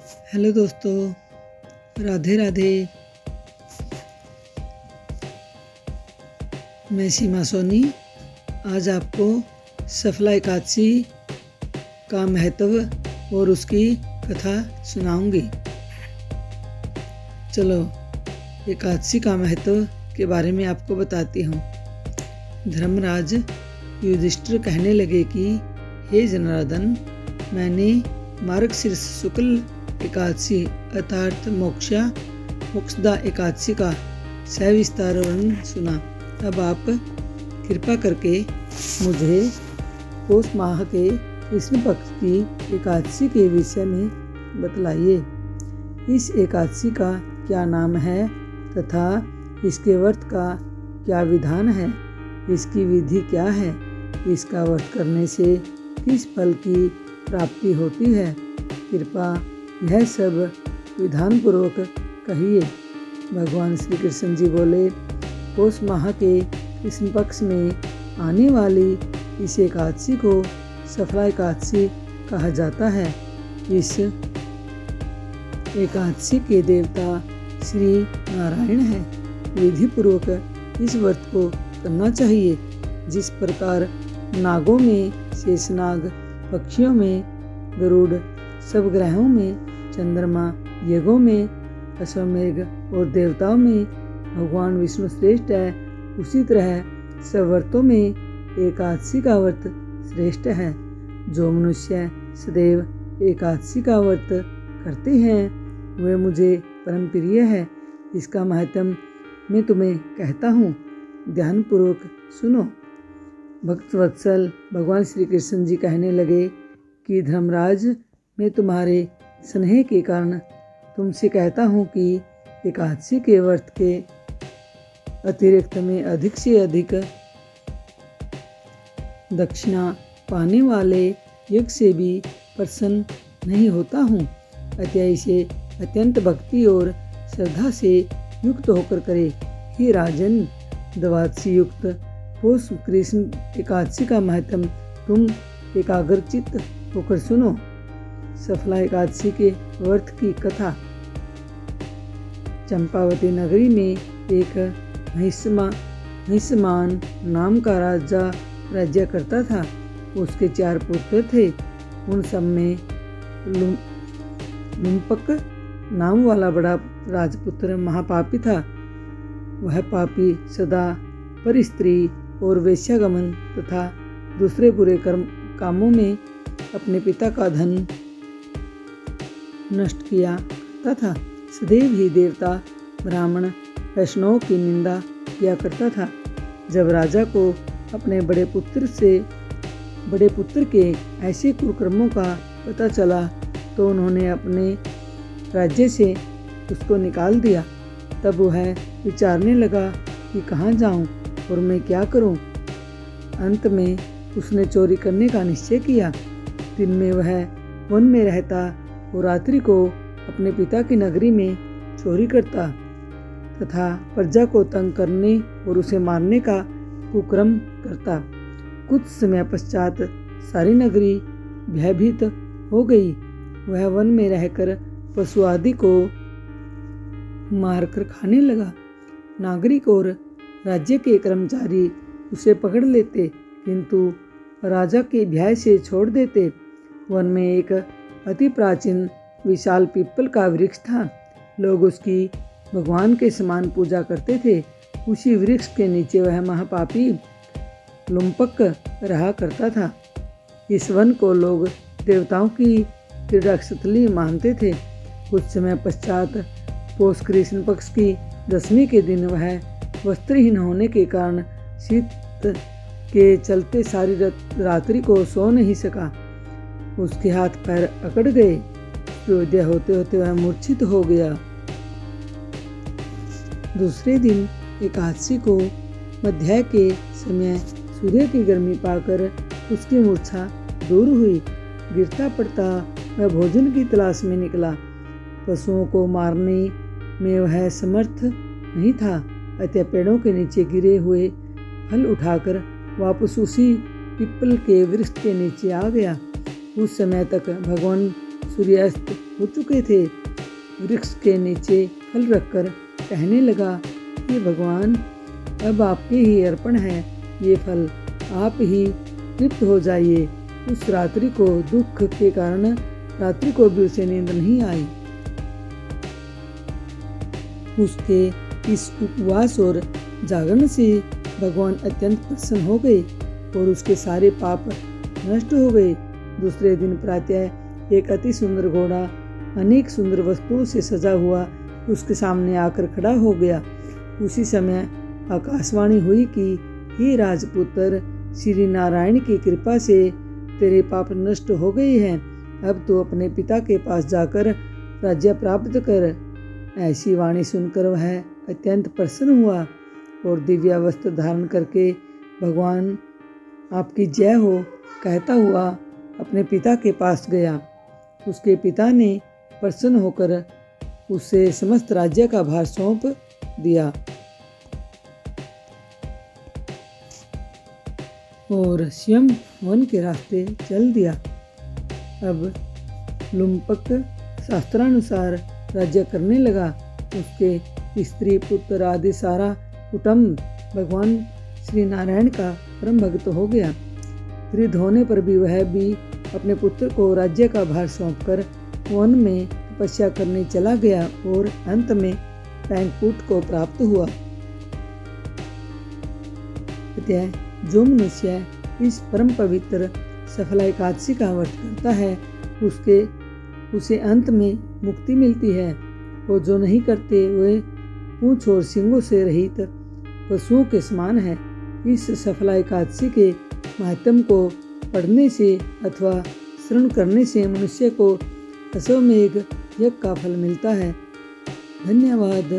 Hello दोस्तों, राधे राधे। मैं सीमा सोनी आज आपको सफला एकादशी का महत्व और उसकी कथा सुनाऊंगी। चलो एकादशी का महत्व के बारे में आपको बताती हूँ। धर्मराज युधिष्ठिर कहने लगे कि हे जनार्दन, मैंने मार्गशीर्ष शुक्ल एकादशी अर्थात मोक्षदा एकादशी का सविस्तार वर्णन सुना। अब आप कृपा करके मुझे पौष माह के कृष्ण पक्ष की एकादशी के विषय में बतलाइए। इस एकादशी का क्या नाम है तथा इसके व्रत का क्या विधान है, इसकी विधि क्या है, इसका व्रत करने से किस फल की प्राप्ति होती है, कृपया यह सब विधान पूर्वक कहिए। भगवान श्री कृष्ण जी बोले, पौष माह के कृष्ण पक्ष में आने वाली इस एकादशी को सफला एकादशी कहा जाता है। इस एकादशी के देवता श्री नारायण है। विधि पूर्वक इस व्रत को करना चाहिए। जिस प्रकार नागों में शेषनाग, पक्षियों में गरुड़, सब ग्रहों में चंद्रमा, यज्ञों में अश्वमेघ और देवताओं में भगवान विष्णु श्रेष्ठ है, उसी तरह सब व्रतों में एकादशी का व्रत श्रेष्ठ है। जो मनुष्य सदैव एकादशी का व्रत करते हैं वे मुझे परम प्रिय है। इसका महत्व मैं तुम्हें कहता हूँ, ध्यानपूर्वक सुनो। भक्त वत्सल भगवान श्री कृष्ण जी कहने लगे कि धर्मराज, मैं तुम्हारे स्नेह के कारण तुमसे कहता हूँ कि एकादशी के व्रत के अतिरिक्त में अधिक से अधिक दक्षिणा पाने वाले यज्ञ से भी प्रसन्न नहीं होता हूँ। अतः इसे अत्यंत भक्ति और श्रद्धा से युक्त होकर करे। हे राजन, द्वादशी युक्त पौष कृष्ण एकादशी का महत्व तुम एकाग्रचित्त होकर सुनो। सफला एकादशी के व्रत की कथा। चंपावती नगरी में एक महिषमान नाम का राजा राज्य करता था। उसके 4 पुत्र थे। उन सब में लुम्पक नाम वाला बड़ा राजपुत्र महापापी था। वह पापी सदा पर स्त्री और वेश्यागमन तथा दूसरे बुरे कामों में अपने पिता का धन नष्ट किया करता था। सदैव ही देवता, ब्राह्मण, वैष्णवों की निंदा किया करता था। जब राजा को अपने बड़े पुत्र के ऐसे कुकर्मों का पता चला तो उन्होंने अपने राज्य से उसको निकाल दिया। तब वह विचारने लगा कि कहाँ जाऊँ और मैं क्या करूँ। अंत में उसने चोरी करने का निश्चय किया। दिन में वह वन में रहता और रात्रि को अपने पिता की नगरी में चोरी करता तथा प्रजा को तंग करने और उसे मारने का कुकर्म करता। कुछ समय पश्चात सारी नगरी भयभीत हो गई। वह वन में रहकर पशु आदि को मारकर खाने लगा। नागरिक और राज्य के कर्मचारी उसे पकड़ लेते किंतु राजा के भय से छोड़ देते। वन में एक अति प्राचीन विशाल पीपल का वृक्ष था। लोग उसकी भगवान के समान पूजा करते थे। उसी वृक्ष के नीचे वह महापापी लुम्पक रहा करता था। इस वन को लोग देवताओं की क्रीड़ास्थली मानते थे। कुछ समय पश्चात पौष कृष्ण पक्ष की 10वीं के दिन वह वस्त्रहीन होने के कारण शीत के चलते सारी रात्रि को सो नहीं सका। उसके हाथ पैर अकड़ गए। सूर्योदय होते होते वह मूर्छित हो गया। दूसरे दिन एकादशी को मध्याह्न के समय सूर्य की गर्मी पाकर उसकी मूर्छा दूर हुई। गिरता पड़ता वह भोजन की तलाश में निकला। पशुओं को मारने में वह समर्थ नहीं था। अतः पेड़ों के नीचे गिरे हुए फल उठाकर वापस उसी पीपल के वृक्ष के नीचे आ गया। उस समय तक भगवान सूर्यास्त हो चुके थे। वृक्ष के नीचे फल रखकर कहने लगा, हे भगवान, अब आपके ही अर्पण है ये फल, आप ही तृप्त हो जाइए। उस रात्रि को दुख के कारण रात्रि को भी उसे नींद नहीं आई। उसके इस उपवास और जागरण से भगवान अत्यंत प्रसन्न हो गए और उसके सारे पाप नष्ट हो गए। दूसरे दिन प्रातः एक अति सुंदर घोड़ा अनेक सुंदर वस्तुओं से सजा हुआ उसके सामने आकर खड़ा हो गया। उसी समय आकाशवाणी हुई कि हे राजपुत्र, श्री नारायण की कृपा से तेरे पाप नष्ट हो गए हैं। अब तो अपने पिता के पास जाकर राज्य प्राप्त कर। ऐसी वाणी सुनकर वह अत्यंत प्रसन्न हुआ और दिव्य वस्त्र धारण करके भगवान आपकी जय हो कहता हुआ अपने पिता के पास गया। उसके पिता ने प्रसन्न होकर उसे समस्त राज्य का भार सौंप दिया और स्वयं वन के रास्ते चल दिया। अब लुम्पक शास्त्रानुसार राज्य करने लगा। उसके स्त्री पुत्र आदि सारा कुटुंब भगवान श्री नारायण का परम भक्त हो गया। वृद्ध होने पर भी वह भी अपने पुत्र को राज्य का भार सौंपकर वन में तपस्या करने चला गया और अंत में पैंकुट को प्राप्त हुआ। अतः जो मनुष्य इस परम पवित्र सफला एकादशी का व्रत करता है उसे अंत में मुक्ति मिलती है, और जो नहीं करते वे पूंछ और सींगों से रहित पशुओं के समान है। इस सफला एकादशी के महात्म्य को पढ़ने से अथवा श्रवण करने से मनुष्य को अश्वमेध यज्ञ का फल मिलता है। धन्यवाद।